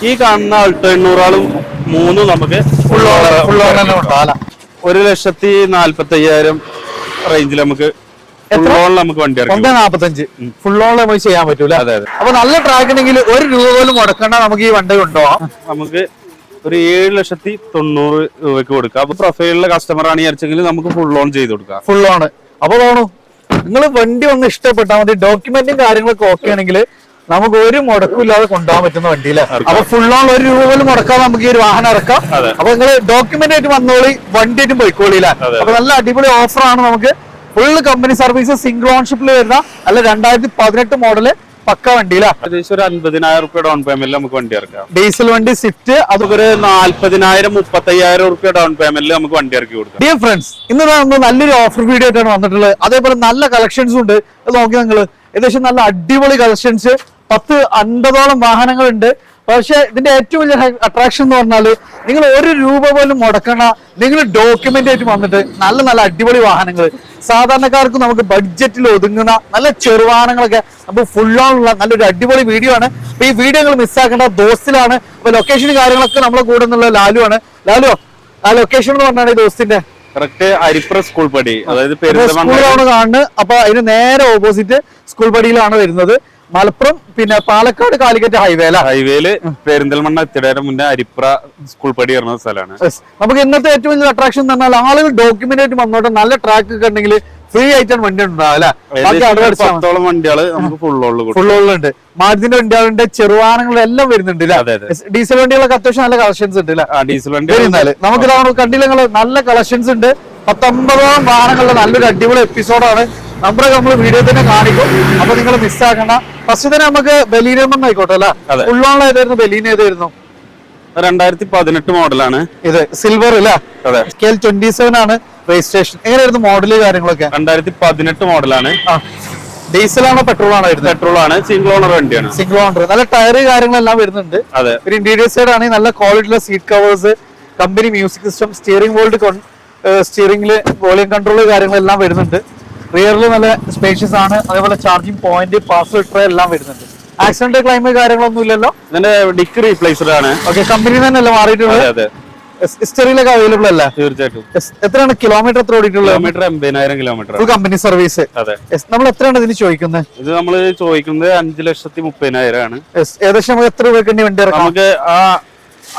ഈ കാണുന്ന അൾട്ടോ 800 മൂന്നും നമുക്ക് ഫുൾ 1,45,000 റേഞ്ചിൽ നമുക്ക് നമുക്ക് വണ്ടി ഇറക്കാം. 1,45 ഫുൾ ഓൺ നമുക്ക് ചെയ്യാൻ പറ്റൂല. അപ്പൊ നല്ല ട്രാക്ക് ഉണ്ടെങ്കിൽ ₹1 പോലും മുടക്കണ്ട നമുക്ക് ഈ വണ്ടി കൊണ്ടുപോകാം. നമുക്ക് ഒരു 7,90,000 കൊടുക്കാം. അപ്പൊ പ്രൊഫൈലിലെ കസ്റ്റമർ ആണ് വിചാരിച്ചെങ്കിൽ നമുക്ക് ഫുൾ ഓൺ ചെയ്ത് കൊടുക്കാം. Full on. അപ്പൊ തോന്നു നിങ്ങൾ വണ്ടി ഒന്ന് ഇഷ്ടപ്പെട്ടാൽ മതി. ഡോക്യുമെന്റും കാര്യങ്ങളൊക്കെ ഓക്കെ ആണെങ്കിൽ നമുക്ക് ഒരു മുടക്കില്ലാതെ കൊണ്ടുപോകാൻ പറ്റുന്ന വണ്ടിയില്ല. അപ്പൊ ഫുൾ ഓൺ ₹1 പോലും മുടക്കാതെ നമുക്ക് ഈ ഒരു വാഹനം ഇറക്കാം. അപ്പൊ നിങ്ങൾ ഡോക്യുമെന്റ് ആയിട്ട് വന്നോളി, വണ്ടി ആയിട്ടും പോയിക്കോളില്ല. അപ്പൊ നല്ല അടിപൊളി ഓഫറാണ്. നമുക്ക് ഫുള്ള് കമ്പനി സർവീസ് സിംഗിൾ ഓൺഷിപ്പിൽ വരുന്ന അല്ല 2018 മോഡല് പക്ക വണ്ടിയില്ല. ഏകദേശം ഒരു ₹50,000 ഡൗൺ പേയ്മെന്റിൽ നമുക്ക് വണ്ടി ഇറക്കാം. ഡീസൽ വണ്ടി സ്വിഫ്റ്റ്. അതൊരു 40,000-35,000 ഡൗൺ പേയ്മെന്റിൽ നമുക്ക് വണ്ടി ഇറക്കി കൊടുക്കാം. ഡിയർ ഫ്രണ്ട്സ്, ഇന്ന് നല്ലൊരു ഓഫർ വീഡിയോ ആയിട്ടാണ് വന്നിട്ടുള്ളത്. അതേപോലെ നല്ല കളക്ഷൻസും ഉണ്ട്. അത് നോക്കി നിങ്ങൾ ഏകദേശം നല്ല അടിപൊളി കളക്ഷൻസ് 10-50ഓളം വാഹനങ്ങളുണ്ട്. പക്ഷെ ഇതിന്റെ ഏറ്റവും വലിയ അട്രാക്ഷൻ എന്ന് പറഞ്ഞാല് നിങ്ങൾ ₹1 പോലും മുടക്കണ, നിങ്ങൾ ഡോക്യുമെന്റ് ആയിട്ട് വന്നിട്ട് നല്ല നല്ല അടിപൊളി വാഹനങ്ങൾ സാധാരണക്കാർക്ക് നമുക്ക് ബഡ്ജറ്റിൽ ഒതുങ്ങുന്ന നല്ല ചെറുവാഹനങ്ങളൊക്കെ നമുക്ക് ഫുൾ ഓൺ ഉള്ള നല്ലൊരു അടിപൊളി വീഡിയോ ആണ്. അപ്പൊ ഈ വീഡിയോ നിങ്ങൾ മിസ്സാക്കേണ്ട ദോസ്തിലാണ്. അപ്പൊ ലൊക്കേഷൻ കാര്യങ്ങളൊക്കെ നമ്മളെ കൂടെ നിന്നുള്ള ലാലു ആണ്. ലാലു, ആ ലൊക്കേഷൻ എന്ന് പറഞ്ഞാണ് ഈ ദോസ്തിന്റെ കറക്റ്റ് അരിപ്ര സ്കൂൾ പടി, അതായത് സ്കൂളാണ് കാണുന്നത്. അപ്പൊ അതിന് നേരെ ഓപ്പോസിറ്റ് സ്കൂൾ പടിയിലാണ് വരുന്നത്. മലപ്പുറം പിന്നെ പാലക്കാട് കാലിക്കറ്റ് ഹൈവേയില് പെരിന്തൽമണ്ണ എത്തിയതിന് മുന്നേ അരിപ്ര സ്കൂൾ പടി വരുന്ന സ്ഥലമാണ്. നമുക്ക് ഇന്നത്തെ ഏറ്റവും വലിയ അട്രാക്ഷൻ എന്ന് പറഞ്ഞാൽ ആളുകൾ ഡോക്യുമെന്റ് ആയിട്ട് വന്നോട്ടെ. നല്ല ട്രാക്ക് ഒക്കെ ഉണ്ടെങ്കിൽ ഫ്രീ ആയിട്ടാണ് വണ്ടി ഉണ്ടാവില്ല. 10 വണ്ടികള് നമുക്ക് ഫുള്ളുണ്ട്. മാരുതിന്റെ വണ്ടികളുണ്ട്, ചെറുവാഹനങ്ങളുടെ എല്ലാം വരുന്നുണ്ട്. ഡീസൽ വണ്ടികളൊക്കെ അത്യാവശ്യം നല്ല കളക്ഷൻസ് ഉണ്ട്. ഡീസൽ വണ്ടി നമുക്ക് കണ്ടില്ല, നല്ല കളക്ഷൻസ് ഉണ്ട്. 10-50ഓളം വാഹനങ്ങളുടെ നല്ലൊരു അടിപൊളി എപ്പിസോഡാണ്. നമ്പറൊക്കെ നമ്മൾ വീഡിയോ തന്നെ കാണിക്കും. അപ്പൊ നിങ്ങൾ മിസ്സാക്കണ്ട. ഫസ്റ്റ് തന്നെ നമുക്ക് ബലീനൊന്നും ആയിക്കോട്ടെ അല്ല. ഫുള്ളോൺ ഏതായിരുന്നു? ബലീന ഏതായിരുന്നു? 2018 മോഡലാണ്. ഇത് സിൽവർ അല്ല? സ്കെയിൽ 27 ആണ് രജിസ്ട്രേഷൻ. എങ്ങനെയായിരുന്നു മോഡല് കാര്യങ്ങളൊക്കെ? 2018 മോഡലാണ്. ഡീസൽ ആണോ പെട്രോൾ ആണോ? പെട്രോൾ ആണ്. സിംഗിൾ ഓണർ വണ്ടിയാണ്. Single owner. നല്ല ടയർ കാര്യങ്ങളെല്ലാം വരുന്നുണ്ട്. ഒരു ഇന്റീരിയർ സൈഡ് ആണെങ്കിൽ നല്ല ക്വാളിറ്റിയുള്ള seat covers, company music system, steering bolt, സ്റ്റിയറിംഗില് വോളിയം കൺട്രോൾ കാര്യങ്ങളെല്ലാം വരുന്നുണ്ട്. റിയറിൽ നല്ല സ്പേഷ്യസ് ആണ്. അതേപോലെ ചാർജിംഗ് പോയിന്റ്, പാസ് ട്രേ എല്ലാം വരുന്നുണ്ട്. ആക്സിഡന്റ് ക്ലൈം കാര്യങ്ങളൊന്നും ഇല്ലല്ലോ. ഇതിന്റെ ഡിക്ക് റീപ്ലേസ്ഡ് ആണ്. ഓക്കെ, കമ്പനി തന്നെയല്ലേ മാറിയിട്ടുള്ളത്? ഹിസ്റ്ററിയിലൊക്കെ അവൈലബിൾ അല്ല? തീർച്ചയായിട്ടും. എത്രയാണ് കിലോമീറ്റർ എത്ര ഓടിയിട്ടുള്ളത്? 80,000 കിലോമീറ്റർ. Full company service. നമ്മൾ എത്രയാണ് ഇതിന് ചോദിക്കുന്നത്? ഇത് നമ്മൾ ചോദിക്കുന്നത് 5,30,000 ആണ്. ഏകദേശം നമുക്ക് എത്ര രൂപയ്ക്ക് വണ്ടി ഇറക്കാം? നമുക്ക്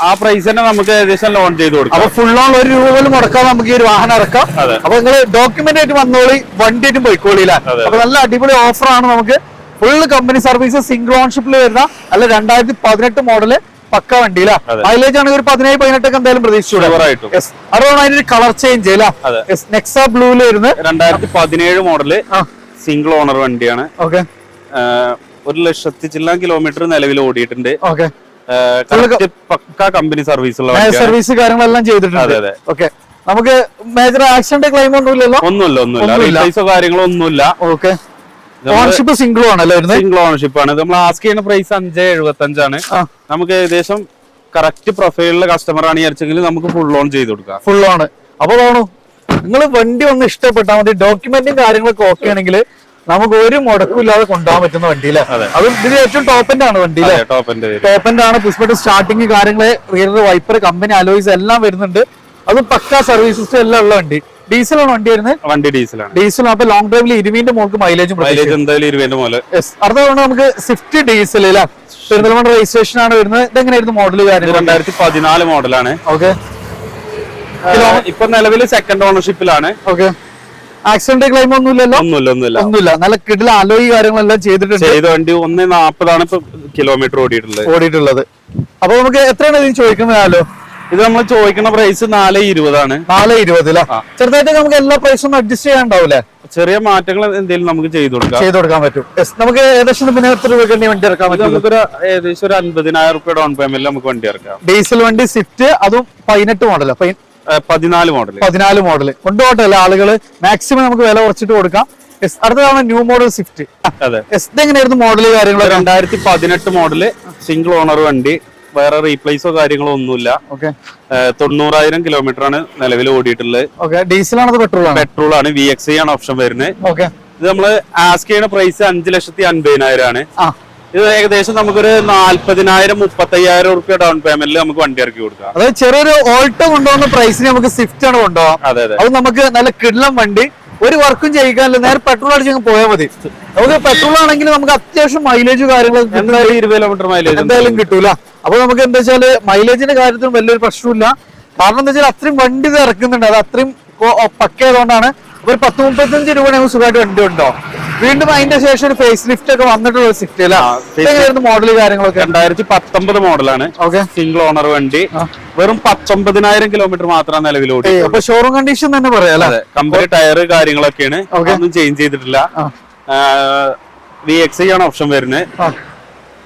ആ പ്രൈസ് തന്നെ നമുക്ക് ഏകദേശം ലോൺ ചെയ്ത് കൊടുക്കാം. അപ്പൊ ഫുൾ ഓൺ ₹1 പോലും മുടക്കാതെ നമുക്ക് ഈ ഒരു വാഹനം ഇറക്കാം. അപ്പൊ നിങ്ങൾ ഡോക്യുമെന്റ് ആയിട്ട് വന്നോളി, വണ്ടി ആയിട്ടും പോയിക്കോളില്ല. അപ്പൊ നല്ല അടിപൊളി ഓഫറാണ്. നമുക്ക് ഫുൾ കമ്പനി സർവീസ് സിംഗിൾ ഓൺഷിപ്പിൽ വരുന്ന അല്ല 2018 മോഡല് പക്ക വണ്ടിയില്ല. മൈലേജ് ആണെങ്കിൽ ഒരു 17-18 ഒക്കെ എന്തായാലും പ്രതീക്ഷിച്ചു. അതുകൊണ്ട് അതിന്റെ കളർ ചേഞ്ച് ചെയ്യില്ല. നെക്സ ബ്ലൂല് വരുന്നത് 2017 മോഡല് സിംഗിൾ ഓണർ വണ്ടിയാണ്. ഓക്കെ, 1,00,000 ചില്ലാൻ കിലോമീറ്റർ നിലവിൽ ഓടിയിട്ടുണ്ട്. ഓക്കെ, പക്ക കമ്പനി സർവീസ് സർവീസ് കാര്യങ്ങളെല്ലാം ചെയ്തിട്ടുണ്ട്. ഓക്കെ, നമുക്ക് മേജർ ആക്സിഡന്റ് ക്ലെയിം ഒന്നുമില്ലല്ലോ? ഒന്നുമില്ല, കാര്യങ്ങളൊന്നുമില്ല. ഓക്കെ, ഓണർഷിപ്പ് സിംഗിൾ ആണല്ലോ? സിംഗിൾ ഓണർഷിപ്പ് ആണ്. നമ്മൾ ആസ്ക് ചെയ്യുന്ന പ്രൈസ് 5,75 ആണ്. നമുക്ക് ഏകദേശം കറക്റ്റ് പ്രൊഫൈലിലെ കസ്റ്റമർ ആണ് വിചാരിച്ചെങ്കിൽ നമുക്ക് ഫുൾ ഓൺ ചെയ്ത് കൊടുക്കാം. Full on. അപ്പൊ തോന്നു നിങ്ങൾ വണ്ടി ഒന്ന് ഇഷ്ടപ്പെട്ടാൽ മതി. ഡോക്യുമെന്റും കാര്യങ്ങളൊക്കെ ഓക്കെ ആണെങ്കിൽ നമുക്ക് ഒരു മുടക്കില്ലാതെ കൊണ്ടുപോകാൻ പറ്റുന്ന വണ്ടിയില്ല. അത് ഇതിന് ഏറ്റവും ടോപ്പ് ആണ് വണ്ടി. ടോപ്പ് ആണ്. പുഷ്പട്ട് സ്റ്റാർട്ടിങ് കാര്യങ്ങള്, റിയർ വൈപ്പർ, കമ്പനി അലോയ്സ് എല്ലാം വരുന്നുണ്ട്. അത് പക്ക സർവീസ് സിസ്റ്റം എല്ലാം ഉള്ള വണ്ടി. ഡീസലാണ് വണ്ടി വരുന്നത്. വണ്ടി ഡീസലാണ്. ഡീസൽ. അപ്പൊ ലോങ് ഡ്രൈവിൽ 20ന്റെ മുകളിൽ മൈലേജ് എന്തായാലും 20ന്റെ മുകളിൽ. അടുത്ത നമുക്ക് സ്വിഫ്റ്റ് ഡീസൽ പെരിന്തൽമണ്ണ രജിസ്ട്രേഷൻ ആണ് വരുന്നത്. ഇതെങ്ങനെയായിരുന്നു മോഡല് കാര്യം? 2014 മോഡലാണ്. ഓക്കെ, ഇപ്പൊ നിലവിൽ സെക്കൻഡ് ഓണർഷിപ്പിലാണ്. ഓക്കെ, ആക്സിഡന്റ് ക്ലെയിം ഒന്നുമില്ലല്ലോ? ഒന്നുമില്ല. നല്ല കിടില അലോയി കാര്യങ്ങളെല്ലാം ചെയ്തിട്ടുണ്ട്. വണ്ടി 1,40 ഇപ്പൊ കിലോമീറ്റർ ഓടിയിട്ടുള്ളത്. അപ്പൊ നമുക്ക് എത്രയാണ് ഇതിന് ചോദിക്കുന്നത്? ഇത് നമ്മൾ ചോദിക്കുന്ന പ്രൈസ് 4,20 ആണ്. 4,20. ചെറുതായിട്ട് നമുക്ക് എല്ലാ പ്രൈസും അഡ്ജസ്റ്റ് ചെയ്യാണ്ടാവൂലേ? ചെറിയ മാറ്റങ്ങൾ എന്തെങ്കിലും നമുക്ക് ചെയ്ത് കൊടുക്കാൻ പറ്റും. നമുക്ക് ഏകദേശം പിന്നെ എത്ര രൂപ വണ്ടി ഇറക്കാൻ പറ്റും? നമുക്കൊരു ഏകദേശം ഒരു ₹50,000 ഡൗൺ പേയ്മെന്റിൽ നമുക്ക് വണ്ടി ഇറക്കാം. ഡീസൽ വണ്ടി സ്വിഫ്റ്റ്, അതും 18 മോഡൽ. 14 മോഡല് കൊണ്ടുപോട്ടെ ആളുകള്. മാക്സിമം നമുക്ക് വില കുറച്ചിട്ട് കൊടുക്കാം. അടുത്തതാണ് ന്യൂ മോഡൽ സ്വിഫ്റ്റ്. എങ്ങനെയായിരുന്നു മോഡല് കാര്യങ്ങൾ? 2018 മോഡല് സിംഗിൾ ഓണർ വണ്ടി. വേറെ റീപ്ലേസോ കാര്യങ്ങളോ ഒന്നുമില്ല. 90,000 കിലോമീറ്റർ ആണ് നിലവിൽ ഓടിയിട്ടുള്ളത്. ഡീസൽ ആണോ പെട്രോൾ? പെട്രോൾ ആണ്. VXI ആണ് ഓപ്ഷൻ വരുന്നത്. ഇത് നമ്മള് ആസ്ക് ചെയ്യുന്ന പ്രൈസ് 5,50,000 ആണ്. ഇത് ഏകദേശം നമുക്കൊരു 40,000-35,000 റുപ്യ ഡൗൺ പേയ്മെന്റിൽ നമുക്ക് വണ്ടി ഇറക്കി കൊടുക്കാം. അതായത് ചെറിയൊരു ഓൾട്ടോ കൊണ്ടുപോകുന്ന പ്രൈസിന് നമുക്ക് സ്വിഫ്റ്റ് ആണ് കൊണ്ടുപോകാം. അതെ അതെ. അത് നമുക്ക് നല്ല കിടിലം വണ്ടി, ഒരു വർക്കും ചെയ്യിക്കാനില്ല, നേരെ പെട്രോൾ അടിച്ച് പോയാൽ മതി. നമുക്ക് പെട്രോൾ ആണെങ്കിൽ നമുക്ക് അത്യാവശ്യം മൈലേജ് കാര്യങ്ങളൊക്കെ 20 കിലോമീറ്റർ മൈലേജ് എന്തായാലും കിട്ടൂല. അപ്പൊ നമുക്ക് എന്താ വെച്ചാല് മൈലേജിന്റെ കാര്യത്തിലും വലിയൊരു പ്രശ്നമില്ല. കാരണം എന്താ വെച്ചാൽ അത്രയും വണ്ടി ഇത് ഇറക്കുന്നുണ്ട്, അത് അത്രയും പക്കയായതുകൊണ്ടാണ്. ഒരു 10-35 രൂപ നമുക്ക് സുഖമായിട്ട് വണ്ടി ഉണ്ടോ. വീണ്ടും അതിന്റെ ശേഷം ഒരു ഫേസ് ലിഫ്റ്റ് ഒക്കെ വന്നിട്ടുള്ള ഒരു സ്വിഫ്റ്റ് അല്ല. എങ്ങനെയായിരുന്നു മോഡൽ കാര്യങ്ങളൊക്കെ? 2019 മോഡലാണ്. സിംഗിൾ ഓണർ വണ്ടി, വെറും 19,000 കിലോമീറ്റർ മാത്രമാണ് നിലവിൽ ഓടി. അപ്പൊ ഷോറൂം കണ്ടീഷൻ തന്നെ പറയാം. കമ്പനി ടയർ കാര്യങ്ങളൊക്കെയാണ്, ഒന്നും ചേഞ്ച് ചെയ്തിട്ടില്ല. VXI ആണ് ഓപ്ഷൻ വരുന്നത്.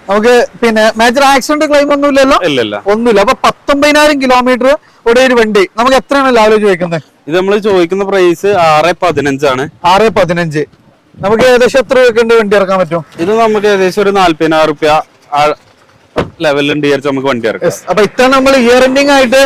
നമുക്ക് പിന്നെ മേജർ ആക്സിഡന്റ് ക്ലെയിം ഒന്നുമില്ലല്ലോ? ഇല്ല, ഒന്നുമില്ല. അപ്പൊ 19,000 കിലോമീറ്റർ ഓടിയ ഒരു വണ്ടി നമുക്ക് എത്രയാണ് ലാഭം ചോദിക്കുന്നത്? ഇത് നമ്മൾ ചോദിക്കുന്ന പ്രൈസ് 6,15 ആണ്. 6,15. നമുക്ക് ഏകദേശം എത്ര രൂപ വണ്ടി ഇറക്കാൻ പറ്റും? ഇത് നമുക്ക് ഏകദേശം ഒരു 40,000 റുപ്യ ലെവലുണ്ട് വിചാരിച്ച് നമുക്ക് വണ്ടി ഇറക്കാം. അപ്പൊ ഇത്ര നമ്മൾ ഇയർ എൻഡിങ് ആയിട്ട്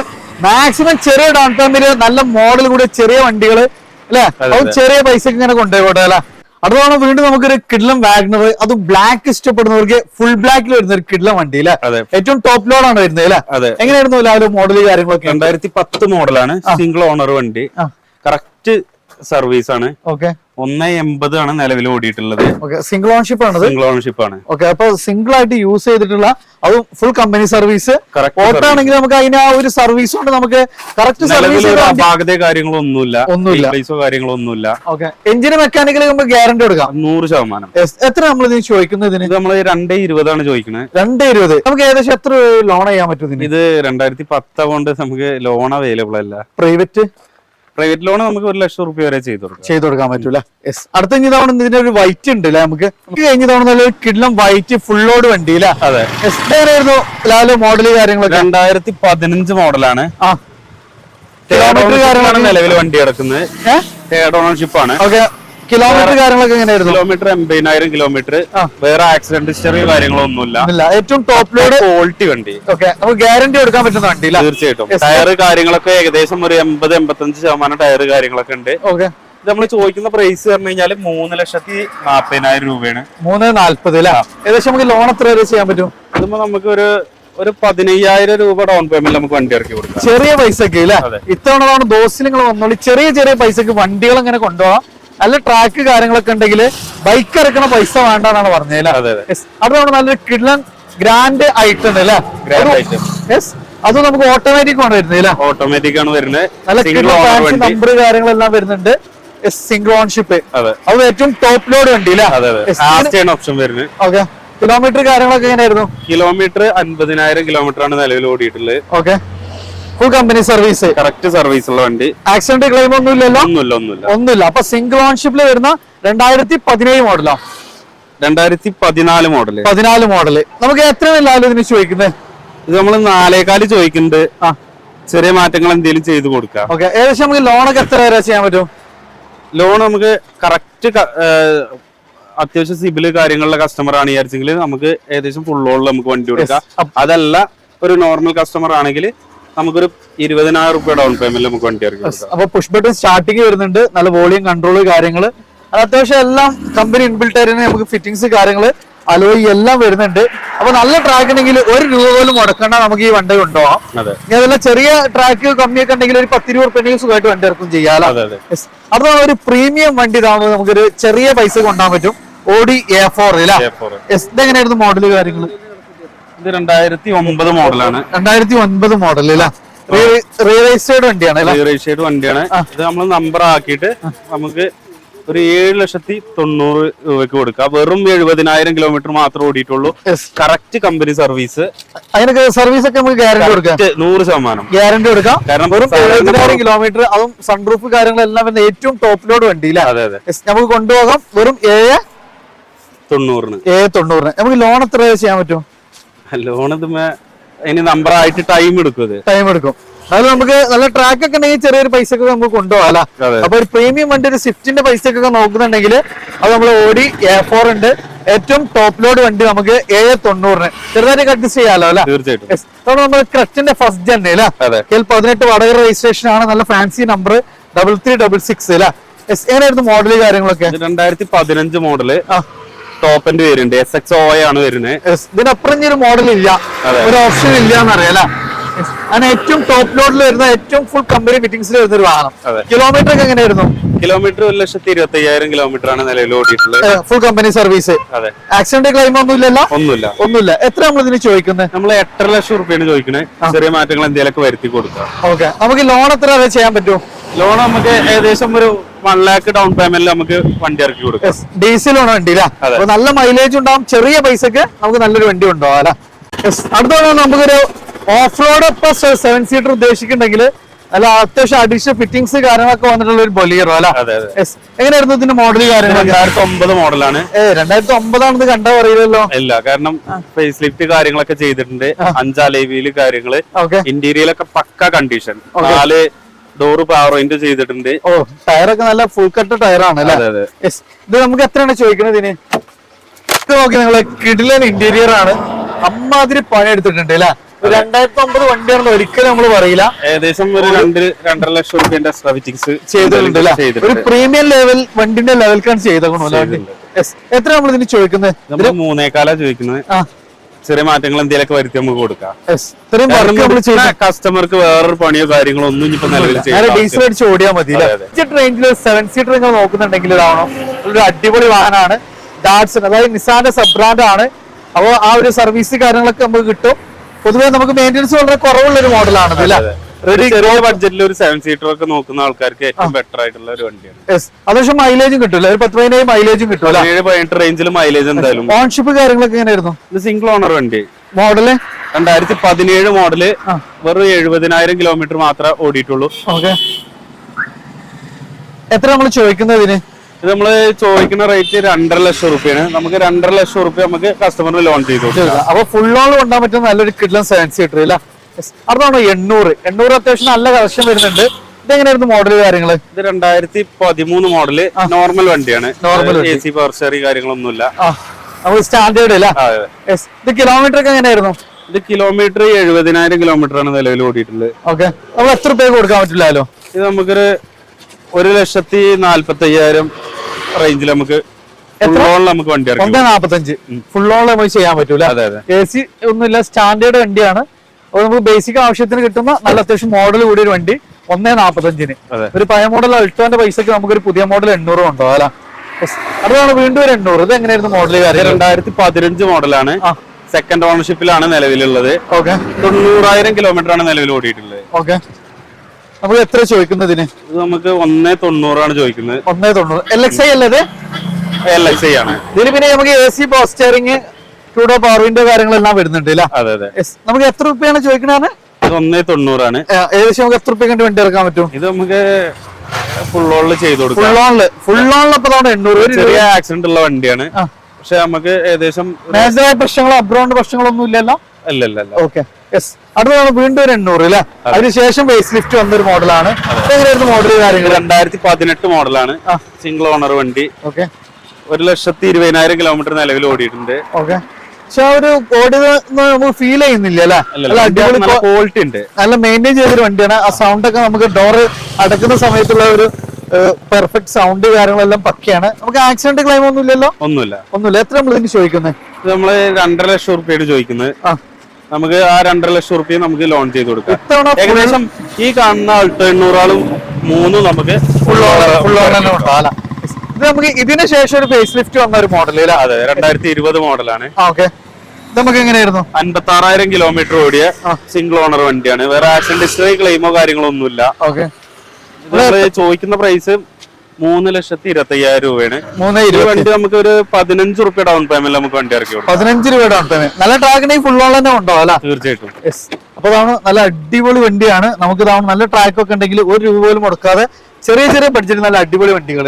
മാക്സിമം ചെറിയ ഡൗൺ പേയ്മെന്റ് നല്ല മോഡൽ കൂടി ചെറിയ വണ്ടികൾ അല്ലെ, അത് ചെറിയ പൈസക്ക് ഇങ്ങനെ കൊണ്ടുപോയിക്കോട്ടെ അല്ലെ. അടുത്താണ് വീണ്ടും നമുക്കൊരു കിഡ്ലം വാഗ്നർ, അത് ബ്ലാക്ക് ഇഷ്ടപ്പെടുന്നവർക്ക് ഫുൾ ബ്ലാക്കിൽ വരുന്ന ഒരു കിഡ്ലം വണ്ടി അല്ലെ. ഏറ്റവും ടോപ്പ് ലോഡ് ആണ് വരുന്നത് അല്ലെ. എങ്ങനെയായിരുന്നു ലാഭം മോഡൽ കാര്യങ്ങളൊക്കെ? 2010 മോഡലാണ്, സിംഗിൾ ഓണർ വണ്ടി, കറക്റ്റ് സർവീസ് ആണ്. 180 ആണ് നിലവിൽ ഓടിയിട്ടുള്ളത്. സിംഗിൾ ഓൺഷിപ്പ് ആണ്. സിംഗിൾ ഓൺഷിപ്പ് ആണ്. ഓക്കെ. അപ്പൊ സിംഗിൾ ആയിട്ട് യൂസ് ചെയ്തിട്ടുള്ള അത് ഫുൾ കമ്പനി സർവീസ്. ഓട്ടോ ആണെങ്കിൽ നമുക്ക് അതിന് ആ ഒരു സർവീസ് കൊണ്ട് നമുക്ക് കറക്റ്റ് സർവീസ് കാര്യങ്ങളൊന്നുമില്ല. കാര്യങ്ങളൊന്നുമില്ല. എഞ്ചിന് മെക്കാനിക്കലി നമുക്ക് ഗ്യാരണ്ടി കൊടുക്കാം 100%. എത്ര നമ്മൾ ഇതിന് ചോദിക്കുന്നത്? ഇതിന് നമ്മൾ 2,20 ആണ് ചോദിക്കുന്നത്. 2,20. നമുക്ക് ഏകദേശം എത്ര ലോൺ ചെയ്യാൻ പറ്റും? ഇത് 2010 കൊണ്ട് നമുക്ക് ലോൺ അവൈലബിൾ അല്ല. പ്രൈവറ്റ് ലോൺ നമുക്ക് 1,00,000 റുപ്യ വരെ ചെയ്ത് കൊടുക്കാൻ പറ്റൂല. അടുത്ത കഴിഞ്ഞ തവണ ഇതിന്റെ ഒരു വൈറ്റ് ഉണ്ട് അല്ലെ. നമുക്ക് കഴിഞ്ഞ തവണ നല്ലൊരു കിഡ്ലം വൈറ്റ് ഫുൾ ലോഡ് വണ്ടി അല്ലേ. അതെ. ലാലോ മോഡല് കാര്യങ്ങളൊക്കെ 2015 മോഡലാണ്. കിലോമീറ്റർ കാര്യങ്ങളാണ് നിലവിൽ വണ്ടി കിടക്കുന്നത്. തേർഡ് ഓണർഷിപ്പ് ആണ്. കിലോമീറ്റർ കാര്യങ്ങളൊക്കെ എങ്ങനെയായിരുന്നു? Kilometre 80,000 kilometre. വേറെ ആക്സിഡന്റ് ഹിസ്റ്ററി കാര്യങ്ങളൊന്നുമില്ല. ഏറ്റവും ടോപ്പ് ലോഡ് ക്വാളിറ്റി വണ്ടി. നമുക്ക് ഗ്യാരണ്ടി കൊടുക്കാൻ പറ്റുന്ന വണ്ടി. തീർച്ചയായിട്ടും. ടയർ കാര്യങ്ങളൊക്കെ ഏകദേശം ഒരു 80-85% ടയർ കാര്യങ്ങളൊക്കെ ഉണ്ട്. ഇത് നമ്മൾ ചോദിക്കുന്ന പ്രൈസ് പറഞ്ഞു കഴിഞ്ഞാൽ 3,40,000 രൂപയാണ്. 3,40 അല്ലേ. ഏകദേശം നമുക്ക് ലോൺ എത്ര വരെ ചെയ്യാൻ പറ്റും? അതുമ്പോ നമുക്ക് ഒരു 15,000 രൂപ ഡൗൺ പേയ്മെന്റ് നമുക്ക് വണ്ടി ഇറക്കി കൊടുക്കാം. ചെറിയ പൈസക്ക് അല്ലേ. ഇത്തവണ ദോസിൽ നിങ്ങൾ വന്നോളി. ചെറിയ പൈസക്ക് വണ്ടികൾ ഇങ്ങനെ കൊണ്ടുപോകാം. നല്ല ട്രാക്ക് കാര്യങ്ങളൊക്കെ ഉണ്ടെങ്കിൽ ബൈക്ക് ഇറക്കണ പൈസ വേണ്ടെന്നാണ് പറഞ്ഞത്. അത് നമ്മൾ നല്ലൊരു കിഡ്ലൻ ഗ്രാൻഡ് ഐറ്റം അല്ലേ. അത് നമുക്ക് ഓട്ടോമാറ്റിക് ആണ് വരുന്നത്. ഓട്ടോമാറ്റിക് ആണ് വരുന്നത്. നല്ല നമ്പർ കാര്യങ്ങളെല്ലാം വരുന്നുണ്ട്. Single ownership. അത് ഏറ്റവും ടോപ്പ് ലോഡ് വണ്ടി അല്ലേ. ഓപ്ഷൻ വരുന്നത്. ഓക്കെ. കിലോമീറ്റർ കാര്യങ്ങളൊക്കെ എങ്ങനെയായിരുന്നു? കിലോമീറ്റർ 50,000 കിലോമീറ്റർ ആണ് നിലവിൽ ഓടിയിട്ടുള്ളത്. Okay. Full company service. Correct service ഉള്ള വണ്ടി. ആക്സിഡന്റ് ക്ലെയിം ഒന്നുമില്ലല്ലോ? ഒന്നുമില്ല. അപ്പൊ സിംഗിൾ ഓൺഷിപ്പിൽ വരുന്ന 2017 മോഡലോ? 2014 മോഡല്. 14 മോഡല്. നമുക്ക് എത്രയാണ് ഇതിന് ചോദിക്കുന്നത്? ഇത് നമ്മൾ 4,4 ചോദിക്കുന്നുണ്ട്. ചെറിയ മാറ്റങ്ങൾ എന്തെങ്കിലും ചെയ്ത് കൊടുക്കാം. ഓക്കെ. ഏകദേശം നമുക്ക് ലോണൊക്കെ എത്ര വരെ ചെയ്യാൻ പറ്റും? ലോൺ നമുക്ക് കറക്റ്റ് അത്യാവശ്യം സിബില് കാര്യങ്ങളുള്ള കസ്റ്റമർ ആണ് വിചാരിച്ചെങ്കിൽ നമുക്ക് ഏകദേശം ഫുൾ ലോണിൽ നമുക്ക് വണ്ടി കൊടുക്കാം. അതല്ല ഒരു നോർമൽ കസ്റ്റമർ ആണെങ്കിൽ നമുക്കൊരു 20,000 രൂപ ഡൗൺ പേയ്മെന്റ് നമുക്ക് വണ്ടി ഇറക്കാം. അപ്പൊ പുഷ് ബട്ടൺ സ്റ്റാർട്ടിങ് വരുന്നുണ്ട്. നല്ല വോളിയം കൺട്രോൾ കാര്യങ്ങള് അത്യാവശ്യം എല്ലാം കമ്പനി ഇൻബിൽറ്റ് ആയിട്ട് നമുക്ക് ഫിറ്റിംഗ്സ് കാര്യങ്ങള് അലോയി എല്ലാം വരുന്നുണ്ട്. അപ്പൊ നല്ല ട്രാക്ക് ഉണ്ടെങ്കിൽ 1 രൂപ പോലും മുടക്കണ്ട നമുക്ക് ഈ വണ്ടി കൊണ്ടുപോകാം. അതെല്ലാം ചെറിയ ട്രാക്ക് കമ്മിയൊക്കെ ഉണ്ടെങ്കിൽ ഒരു 10-20 റുപ്യ സുഖമായിട്ട് വണ്ടി ഇറക്കും ചെയ്യാലോ. അതാണ് ഒരു പ്രീമിയം വണ്ടി ഇതാകുമ്പോൾ നമുക്കൊരു ചെറിയ പൈസ കൊണ്ടുപോകാൻ പറ്റും. Audi A4 ഇതെങ്ങനെയായിരുന്നു മോഡല് കാര്യങ്ങള്? ഇത് 2009 മോഡലാണ്. 2009 മോഡൽ അല്ലേ. റീരജിസ്റ്റേർഡ് വണ്ടിയാണ്. റീരജിസ്റ്റേർഡ് വണ്ടിയാണ്. ഇത് നമ്മൾ നമ്പർ ആക്കിയിട്ട് നമുക്ക് ഒരു 7,90,000 രൂപയ്ക്ക് കൊടുക്കാം. വെറും 70,000 കിലോമീറ്റർ മാത്രമേ ഓടിയിട്ടുള്ളൂ. Correct company service. അതിനൊക്കെ സർവീസ് ഒക്കെ നമുക്ക് ഗ്യാരണ്ടി കൊടുക്കാം. 100% ഗ്യാരണ്ടി കൊടുക്കാം. കാരണം വെറും 70,000 കിലോമീറ്റർ, അതും സൺറൂഫ് കാര്യങ്ങളെല്ലാം വരുന്ന ഏറ്റവും ടോപ്പ് ലോഡ് വണ്ടിയില്ല. നമുക്ക് കൊണ്ടുപോകാം. വെറും 7,90. നമുക്ക് ലോൺ എത്ര ചെയ്യാൻ പറ്റും? ലോൺ ഇനി നമ്പർ ആയിട്ട് ടൈം എടുക്കും. അത് നമുക്ക് നല്ല ട്രാക്ക് ഒക്കെ ഉണ്ടെങ്കിൽ ചെറിയൊരു പൈസക്ക് നമുക്ക് കൊണ്ടുപോകാം. അപ്പൊ ഒരു പ്രീമിയം വണ്ടി ഒരു സ്വിഫ്റ്റിന്റെ പൈസക്കൊക്കെ നോക്കുന്നുണ്ടെങ്കിൽ അത് നമ്മൾ Audi A4 ഉണ്ട്. ഏറ്റവും ടോപ്പ് ലോഡ് വണ്ടി നമുക്ക് 7,90 ചെറുതായിട്ട് അഡ്ജസ്റ്റ് ചെയ്യാലോ അല്ലെ. തീർച്ചയായിട്ടും. നമ്മൾ ക്രച്ചിന്റെ ഫസ്റ്റ് ജെൻ അല്ലേ. 18 വടകര രജിസ്ട്രേഷൻ ആണ്. നല്ല ഫാൻസി നമ്പർ 3366 അല്ലെ. എങ്ങനെയായിരുന്നു മോഡല് കാര്യങ്ങളൊക്കെ? 2015 മോഡല്. ടോപ്പ് എൻഡ് വരുന്നുണ്ട്. SXO ആണ് വരുന്നത്. ഇതിനപ്പുറം ഇനി ഒരു മോഡൽ ഇല്ല, ഒരു ഓപ്ഷൻ ഇല്ല എന്നറിയാം. അങ്ങനെ ഏറ്റവും ടോപ്പ് ലോഡിൽ വരുന്ന ഏറ്റവും ഫുൾ കമ്പനി ഫിറ്റിംഗ്സിൽ വരുന്ന ഒരു വാഹനം. കിലോമീറ്റർ ഒക്കെ എങ്ങനെയായിരുന്നു? കിലോമീറ്റർ 1,25,000 കിലോമീറ്റർ ആണ് നിലവിൽ ഓടിയിട്ടുള്ളത്. Full company service. Accident claim ഒന്നും ഇല്ലല്ലോ? ഒന്നുമില്ല. എത്ര നമ്മൾ ഇതിന് ചോദിക്കുന്നത്? നമ്മൾ 8.5 ലക്ഷം റുപ്യാണ് ചോദിക്കുന്നത്. ചെറിയ മാറ്റങ്ങൾ എന്തെങ്കിലുമൊക്കെ വരുത്തി കൊടുക്കാം. ഓക്കെ. നമുക്ക് ലോൺ എത്ര വരെ ചെയ്യാൻ പറ്റും? ലോൺ നമുക്ക് ഏകദേശം ഒരു 1 lakh ഡൗൺ പേയ്മെന്റിൽ നമുക്ക് വണ്ടി ഇറക്കി കൊടുക്കാം. ഡീസലാണ് വണ്ടി അല്ലേ? നല്ല മൈലേജ് ഉണ്ടാവും, ചെറിയ പൈസക്ക് നമുക്ക് നല്ലൊരു വണ്ടി ഉണ്ടാവും അല്ലെ? അടുത്തോടെ നമുക്കൊരു ഓഫ് റോഡ് പ്ലസ് 7 സീറ്റർ ഉദ്ദേശിക്കുന്നുണ്ടെങ്കിൽ അല്ല അത്യാവശ്യം അഡീഷണൽ ഫിറ്റിംഗ്സ് കാര്യങ്ങളൊക്കെ വന്നിട്ടുള്ള ഒരു ബൊലിയറോ അല്ലെ? എങ്ങനെയായിരുന്നു ഇതിന്റെ മോഡൽ കാര്യങ്ങൾ? 2009 മോഡലാണ്. 2009 ആണെന്ന് കണ്ടാ പറയില്ലല്ലോ. ഇല്ല, കാരണം ഫേസ് ലിഫ്റ്റ് കാര്യങ്ങളൊക്കെ ചെയ്തിട്ടുണ്ട്. 5 അലോയ് വീല് കാര്യങ്ങള്, ഇന്റീരിയലൊക്കെ പക്ക കണ്ടീഷൻ. 4 ഡോറ് പവർ വിൻഡോ ചെയ്തിട്ടുണ്ട്. ടയറൊക്കെ നല്ല ഫുൾ കട്ട് ടയറാണ് അല്ലേ? ഇത് നമുക്ക് എത്രയാണ് ചോദിക്കുന്നത് ഇതിന്? നോക്കി നിങ്ങള് കിടിലൻ ഇന്റീരിയർ ആണ്, അമ്മാതിരി പണി എടുത്തിട്ടുണ്ട് അല്ലെ? 2009 വണ്ടിയാണെന്ന് ഒരിക്കലും നമ്മൾ പറയില്ല. ഏകദേശം ഒരു 2-2.5 ലക്ഷം റുപ്യന്റെ ഫിറ്റിംഗ്സ് ചെയ്തിട്ടുണ്ട്. ഒരു പ്രീമിയം ലെവൽ വണ്ടിന്റെ ലെവൽക്കാണ് ചെയ്തേക്കണോ? എത്ര നമ്മൾ ഇതിന് ചോദിക്കുന്നത്? 3.25 ചോദിക്കുന്നത്. ചെറിയ മാറ്റങ്ങൾ എന്തെങ്കിലുമൊക്കെ വരുത്തി നമുക്ക് കൊടുക്കാം. കസ്റ്റമർക്ക് വേറൊരു പണിയോ കാര്യങ്ങളോ ഒന്നും ഇപ്പൊ നിലവിൽ ഡീസൽ അടിച്ച് ഓടിയാൽ മതി. റേഞ്ചിൽ 7 സീറ്റർ നിങ്ങൾ നോക്കുന്നുണ്ടെങ്കിൽ ഇതാണോ ഒരു അടിപൊളി വാഹനമാണ്. ഡാറ്റ്സൺ, അതായത് നിസാന്റെ സബ് ബ്രാൻഡ് ആണ്. അപ്പോൾ ആ ഒരു സർവീസ് കാര്യങ്ങളൊക്കെ നമുക്ക് കിട്ടും. പൊതുവെ നമുക്ക് മെയിൻ്റെനൻസ് വളരെ കുറവുള്ള ഒരു മോഡലാണ്. ചെറിയ ബഡ്ജറ്റിൽ ഒരു 7 സീറ്റർ ഒക്കെ നോക്കുന്ന ആൾക്കാർക്ക് ഏറ്റവും ബെറ്റർ ആയിട്ടുള്ള ഒരു വണ്ടിയാണ്. അത്യാവശ്യം മൈലേജും കിട്ടില്ല, ഒരു 10-15 മൈലേജും കിട്ടും. 17-18 റേഞ്ചിൽ മൈലേജ് എന്തായാലും. ഓൺഷിപ്പ് കാര്യങ്ങളൊക്കെ എങ്ങനെയായിരുന്നു? ഇത് സിംഗിൾ ഓണർ വണ്ടി. Model 2017 model. വെറും 70,000 കിലോമീറ്റർ മാത്രമേ ഓടിയിട്ടുള്ളൂ. ഓക്കെ. എത്ര നമ്മൾ ചോദിക്കുന്നത് ഇതിന്? ഇത് നമ്മള് ചോദിക്കുന്ന റേറ്റ് 2.5 ലക്ഷം റുപ്യാണ്. നമുക്ക് 2.5 ലക്ഷം റുപ്യ നമുക്ക് കസ്റ്റമറിന് ലോൺ ചെയ്തു. അപ്പൊ ഫുൾ ലോൺ കൊണ്ടാൻ പറ്റുന്ന നല്ലൊരു കിഡ്ലൻ 7 സീറ്റർ അല്ല? അതാണ് 800 അത്യാവശ്യം നല്ല കളക്ഷൻ വരുന്നുണ്ട്. ഇതെങ്ങനെയായിരുന്നു മോഡൽ കാര്യങ്ങള്? ഇത് 2013 മോഡല്. നോർമൽ വണ്ടിയാണ്. AC പവർ സ്റ്റിയറിംഗ് കാര്യങ്ങളൊന്നുമില്ല. സ്റ്റാൻഡേർഡ് അല്ല? ഇത് കിലോമീറ്റർ ഒക്കെ എങ്ങനെയായിരുന്നു? ഇത് കിലോമീറ്റർ 70,000 കിലോമീറ്റർ ആണ് നിലവിൽ ഓടിയിട്ടുള്ളത്. ഓക്കെ. നമ്മൾ എത്ര രൂപ കൊടുക്കാൻ പറ്റില്ലല്ലോ? ഇത് നമുക്കൊരു 1,45,000 റേഞ്ചിൽ നമുക്ക് നമുക്ക് വണ്ടി ഇറക്കാം. 1.45 ഫുൾ ലോൺ നമുക്ക് ചെയ്യാൻ പറ്റൂല. AC ഒന്നുമില്ല, സ്റ്റാൻഡേർഡ് വണ്ടിയാണ്. അപ്പൊ നമുക്ക് ബേസിക് ആവശ്യത്തിന് കിട്ടുന്ന നല്ല അത്യാവശ്യം മോഡൽ കൂടിയ ഒരു വണ്ടി 1.45. ഒരു പഴയ മോഡൽ അൾട്ടോന്റെ പൈസക്ക് നമുക്കൊരു പുതിയ മോഡൽ 800 ഉണ്ടോ അല്ല? അതാണ് വീണ്ടും ഒരു 800. ഇത് എങ്ങനെയായിരുന്നു മോഡൽ? 2015 മോഡലാണ്. സെക്കൻഡ് ഓണർഷിപ്പിലാണ് നിലവിലുള്ളത്. 90,000 കിലോമീറ്റർ ആണ് നിലവിൽ ഓടിയിട്ടുള്ളത്. ഓക്കെ. നമുക്ക് എത്ര ചോദിക്കുന്നതിന്? ഇത് നമുക്ക് 1.90 ആണ് ചോദിക്കുന്നത്. 1.90. LXI അല്ലേ? LXI ആണ്. ഇതിന് പിന്നെ നമുക്ക് AC power steering, 2 power window കാര്യങ്ങളെല്ലാം വരുന്നുണ്ട്. നമുക്ക് എത്ര രൂപയാണ് ചോദിക്കണേ? 1.90 ആണ്. ഏകദേശം നമുക്ക് എത്ര രൂപ വണ്ടി ഇറക്കാൻ പറ്റും? ഇത് നമുക്ക് ഫുൾ ലോണിൽ ചെയ്ത് കൊടുക്കാം. ഫുൾ ലോണിൽ 800. ചെറിയ ആക്സിഡന്റ് ഉള്ള വണ്ടിയാണ്. പക്ഷെ നമുക്ക് ഏകദേശം മേജറായ പ്രശ്നങ്ങളോ അബ്രോണ്ട് പ്രശ്നങ്ങളൊന്നും ഇല്ലല്ലോ? അല്ലല്ല. ഓക്കെ. അടുത്താണ് വീണ്ടും ഒരു 800 അല്ലെ? അതിനുശേഷം ഫേസ് ലിഫ്റ്റ് വന്നൊരു മോഡലാണ്. മോഡൽ കാര്യങ്ങൾ 2018 മോഡലാണ്. സിംഗിൾ ഓണർ വണ്ടി. ഓക്കെ. 1,20,000 കിലോമീറ്റർ നിലവിൽ ഓടിയിട്ടുണ്ട്. ഓക്കെ. പക്ഷെ ആ ഒരു ഓടിയത് നമുക്ക് ഫീൽ ചെയ്യുന്നില്ല അല്ലെ? അടിപൊളി ക്വാളിറ്റി ഉണ്ട്, നല്ല മെയിൻറ്റെയിൻ ചെയ്തൊരു വണ്ടിയാണ്. ആ സൗണ്ട് ഒക്കെ നമുക്ക് ഡോറ് അടക്കുന്ന സമയത്തുള്ള ഒരു പെർഫെക്റ്റ് സൗണ്ട് കാര്യങ്ങളെല്ലാം പക്കയാണ്. നമുക്ക് ആക്സിഡന്റ് ക്ലെയിം ഒന്നും ഇല്ലല്ലോ? ഒന്നുമില്ല. എത്ര നമ്മൾ ഇതിന് ചോദിക്കുന്നത്? നമ്മള് 2.5 ലക്ഷം റുപ്യാണ് ചോദിക്കുന്നത്. നമുക്ക് ആ 2.5 ലക്ഷം റുപ്യ നമുക്ക് ലോൺ ചെയ്ത് കൊടുക്കാം. ഏകദേശം ഈ കാണുന്ന അൾട്ടോ 800 3 നമുക്ക് ഇത് നമുക്ക് ഇതിന് ശേഷം ഒരു ഫേസ് ലിഫ്റ്റ് വന്ന ഒരു മോഡൽ. അതെ, 2020 മോഡലാണ്. ഓക്കെ. നമുക്ക് എങ്ങനെയായിരുന്നു? 56,000 കിലോമീറ്റർ ഓടിയ സിംഗിൾ ഓണർ വണ്ടിയാണ്. വേറെ ആക്സിഡന്റ് ഹിസ്റ്ററി ക്ലെയിമോ കാര്യങ്ങളോ ഒന്നുമില്ല. ഓക്കെ. ചോദിക്കുന്ന പ്രൈസ് 3,25,000 രൂപയാണ്. വണ്ടി നമുക്ക് ഒരു 15 റുപ്യ ഡൗൺ പേയ്മെന്റ് നമുക്ക് വണ്ടി ഇറക്കി കൊടുക്കും. 15 രൂപ ഡൗൺ പേയ്മെന്റ്. നല്ല ട്രാക്കിന് ഫുൾ ഓൺ തന്നെ ഉണ്ടോ? അല്ല, തീർച്ചയായിട്ടും. അപ്പൊ ഇതാണ് നല്ല അടിപൊളി വണ്ടിയാണ്. നമുക്ക് ഇതാണ് നല്ല ട്രാക്ക് ഒക്കെ ഉണ്ടെങ്കിൽ 1 രൂപ പോലും മുടക്കാതെ ചെറിയ ബഡ്ജറ്റ് നല്ല അടിപൊളി വണ്ടികൾ.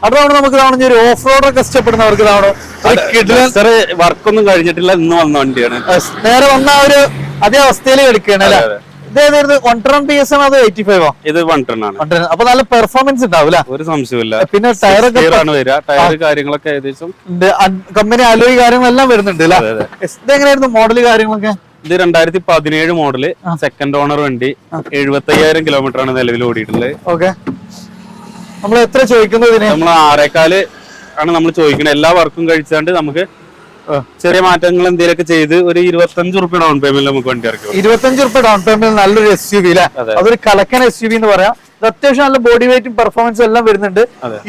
അതാണ് നമുക്ക് ഇതാണ് ഒരു ഓഫ് റോഡ് ഒക്കെ ഇഷ്ടപ്പെടുന്നവർക്ക് ഇതാണ് വർക്കൊന്നും കഴിഞ്ഞിട്ടില്ല, ഇന്ന് വന്ന വണ്ടിയാണ്. നേരെ വന്ന ഒരു അതേ അവസ്ഥയിൽ എടുക്കുകയാണ് അല്ലെ? ഇതേതായിരുന്നു? 110 PS ആണ്, അത് 85 ഇത് 110 ആണ്. അപ്പൊ നല്ല പെർഫോമൻസ് ഉണ്ടാവില്ല, ഒരു സംശയമില്ല. പിന്നെ ടയറൊക്കെ ടയർ കാര്യങ്ങളൊക്കെ ഏകദേശം കമ്പനി അലോയ് കാര്യങ്ങളെല്ലാം വരുന്നുണ്ട്. ഇതെങ്ങനെയായിരുന്നു മോഡൽ കാര്യങ്ങളൊക്കെ? ഇത് 2017 മോഡല്, സെക്കൻഡ് ഓണർ വണ്ടി, 75,000 കിലോമീറ്റർ ആണ് നിലവിൽ ഓടിയിട്ടുള്ളത്. ഓക്കെ. നമ്മൾ എത്ര ചോദിക്കുന്നതിന്? നമ്മൾ 6.25 ആണ് നമ്മൾ ചോദിക്കുന്നത്. എല്ലാ വർക്കും കഴിച്ചാണ്ട് നമുക്ക് ചെറിയ മാറ്റങ്ങൾ എന്തെങ്കിലുമൊക്കെ ചെയ്ത് ഒരു 25 റുപ്യ ഡൗൺ പേയ്മെന്റ് നമുക്ക് വണ്ടി ഇറക്കും. 25 റുപ്യ ഡൗൺ പേയ്മെന്റ് നല്ലൊരു SUV അല്ലേ? അതൊരു കലക്കൻ SUV എന്ന് പറയാം. ഇത് അത്യാവശ്യം നല്ല ബോഡി വെയിറ്റും പെർഫോമൻസും എല്ലാം വരുന്നുണ്ട്.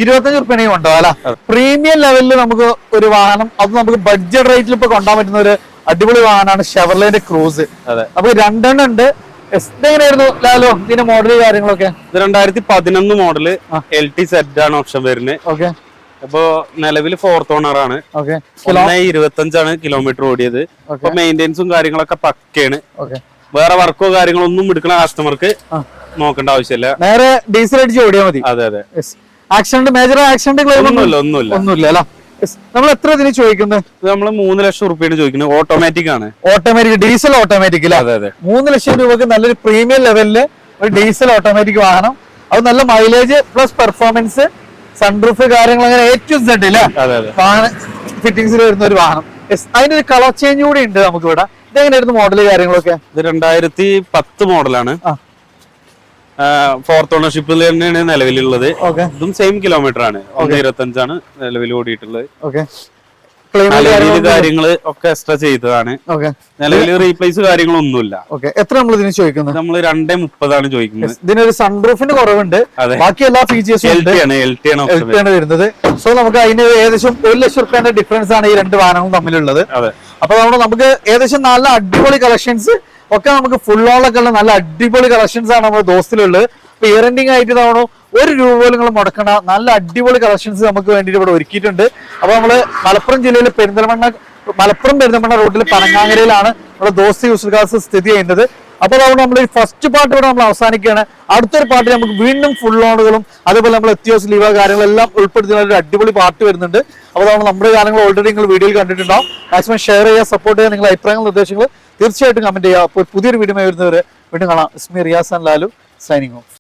25 റുപ്യനെയും ഉണ്ടോ അല്ല? പ്രീമിയം ലെവലിൽ നമുക്ക് ഒരു വാഹനം, അത് നമുക്ക് ബഡ്ജറ്റ് റേറ്റിൽ ഇപ്പൊ കൊണ്ടുപോകാൻ പറ്റുന്ന ഒരു അടിപൊളി വാഹനമാണ് ഷെവർലേന്റെ ക്രൂസ്. അപ്പൊ 2 എണ്ണം ഉണ്ട്. എങ്ങനെയായിരുന്നു ലാലോ ഇതിന്റെ മോഡൽ കാര്യങ്ങളൊക്കെ? ഇത് 2011 മോഡല് LTZ ആണ് ഓപ്ഷൻ വരുന്നത്. ഓക്കെ. അപ്പൊ നിലവിൽ 4th ഓണർ ആണ്. 125 കിലോമീറ്റർ ഓടിയത്. അപ്പൊ മെയിൻ്റെനൻസും കാര്യങ്ങളൊക്കെ പക്കയാണ്. വേറെ വർക്കോ കാര്യങ്ങളോ ഒന്നും എടുക്കുന്ന കസ്റ്റമർക്ക് നോക്കേണ്ട ആവശ്യമില്ല. നേരെ ഡീസൽ അടിച്ച് ഓടിയാൽ മതി. അതെ അതെ. ആക്സിഡന്റ്, മേജർ ആക്സിഡന്റ് ഒന്നുമില്ല അല്ല? നമ്മൾ എത്ര ഇതിന് ചോദിക്കുന്നത്? നമ്മൾ 3 ലക്ഷം റുപ്യാണ് ചോദിക്കുന്നത്. ഓട്ടോമാറ്റിക് ആണ്. ഓട്ടോമാറ്റിക്, ഡീസൽ ഓട്ടോമാറ്റിക് അല്ലേ? അതെ അതെ. 3 ലക്ഷം രൂപക്ക് നല്ലൊരു പ്രീമിയം ലെവലില് ഒരു ഡീസൽ ഓട്ടോമാറ്റിക് വാഹനം. അത് നല്ല മൈലേജ് പ്ലസ് പെർഫോമൻസ്, സൺറൂഫ് കാര്യങ്ങൾ, അങ്ങനെ A to Z ഇല്ലേ വാഹന ഫിറ്റിംഗ്സിൽ വരുന്ന ഒരു വാഹനം. അതിന്റെ ഒരു കളർ ചേഞ്ച് കൂടി ഉണ്ട് നമുക്ക് ഇവിടെ. ഇതെങ്ങനെയായിരുന്നു മോഡല് കാര്യങ്ങളൊക്കെ? ഇത് 2010 മോഡലാണ്. 4th ഓണർഷിപ്പിൽ തന്നെയാണ് നിലവിലുള്ളത്. ഇതും സെയിം കിലോമീറ്റർ ആണ്. 125 ആണ് നിലവിൽ ഓടിയിട്ടുള്ളത്. കാര്യങ്ങള് ഒക്കെ എക്സ്ട്രാ ചെയ്തതാണ്. നിലവിൽ റീപ്ലേസ് കാര്യങ്ങളൊന്നുമില്ല. എത്ര നമ്മൾ ഇതിന് ചോദിക്കുന്നത്? നമ്മൾ 2.30 ആണ് ചോദിക്കുന്നത്. ഇതിനൊരു സൺറൂഫിന്റെ കുറവുണ്ട്, ബാക്കി എല്ലാ ഫീച്ചേഴ്സും LT ആണ് വരുന്നത്. സോ നമുക്ക് അതിന് ഏകദേശം 1 ലക്ഷം റുപ്യന്റെ ഡിഫറൻസ് ആണ് ഈ 2 വാഹനങ്ങളും തമ്മിലുള്ളത്. അപ്പൊ നമുക്ക് ഏകദേശം നല്ല അടിപൊളി കളക്ഷൻസ് ഒക്കെ, നമുക്ക് ഫുൾ ഓളൊക്കെ ഉള്ള നല്ല അടിപൊളി കളക്ഷൻസ് ആണ് നമ്മുടെ ദോസ്തിലുള്ളത്. ഇപ്പൊ ഇയർ എൻഡിങ് ആയിട്ട് തവണ 1 രൂപ പോലും നിങ്ങൾ മുടക്കണ്ട, നല്ല അടിപൊളി കളക്ഷൻസ് നമുക്ക് വേണ്ടിയിട്ട് ഇവിടെ ഒരുക്കിയിട്ടുണ്ട്. അപ്പൊ നമ്മള് മലപ്പുറം ജില്ലയിലെ പെരിന്തൽമണ്ണ റൂട്ടിൽ പനങ്ങാങ്ങരയിലാണ് നമ്മുടെ ദോസ്തി യൂസർ കാർസ് സ്ഥിതി ചെയ്യുന്നത്. അപ്പൊ അതുകൊണ്ട് നമ്മൾ ഈ ഫസ്റ്റ് പാർട്ട് ഇവിടെ നമ്മൾ അവസാനിക്കുകയാണ്. അടുത്തൊരു പാർട്ടിൽ നമുക്ക് വീണ്ടും ഫുൾ ലോണുകളും അതേപോലെ നമ്മൾ എത്തിയോസ് ലീവ കാര്യങ്ങളെല്ലാം ഉൾപ്പെടുത്തുന്ന ഒരു അടിപൊളി പാർട്ട് വരുന്നുണ്ട്. അപ്പോൾ നമ്മുടെ കാര്യങ്ങൾ ഓൾറെഡി നിങ്ങൾ വീഡിയോയിൽ കണ്ടിട്ടുണ്ടാവും. മാക്സിമം ഷെയർ ചെയ്യുക, സപ്പോർട്ട് ചെയ്യുക. നിങ്ങളുടെ അഭിപ്രായങ്ങൾ, നിർദ്ദേശങ്ങൾ തീർച്ചയായിട്ടും കമന്റ് ചെയ്യുക. അപ്പോൾ പുതിയൊരു വീഡിയോ വരുന്നവരെ വീണ്ടും കാണാം. Ismi Riyas and Lalu signing of.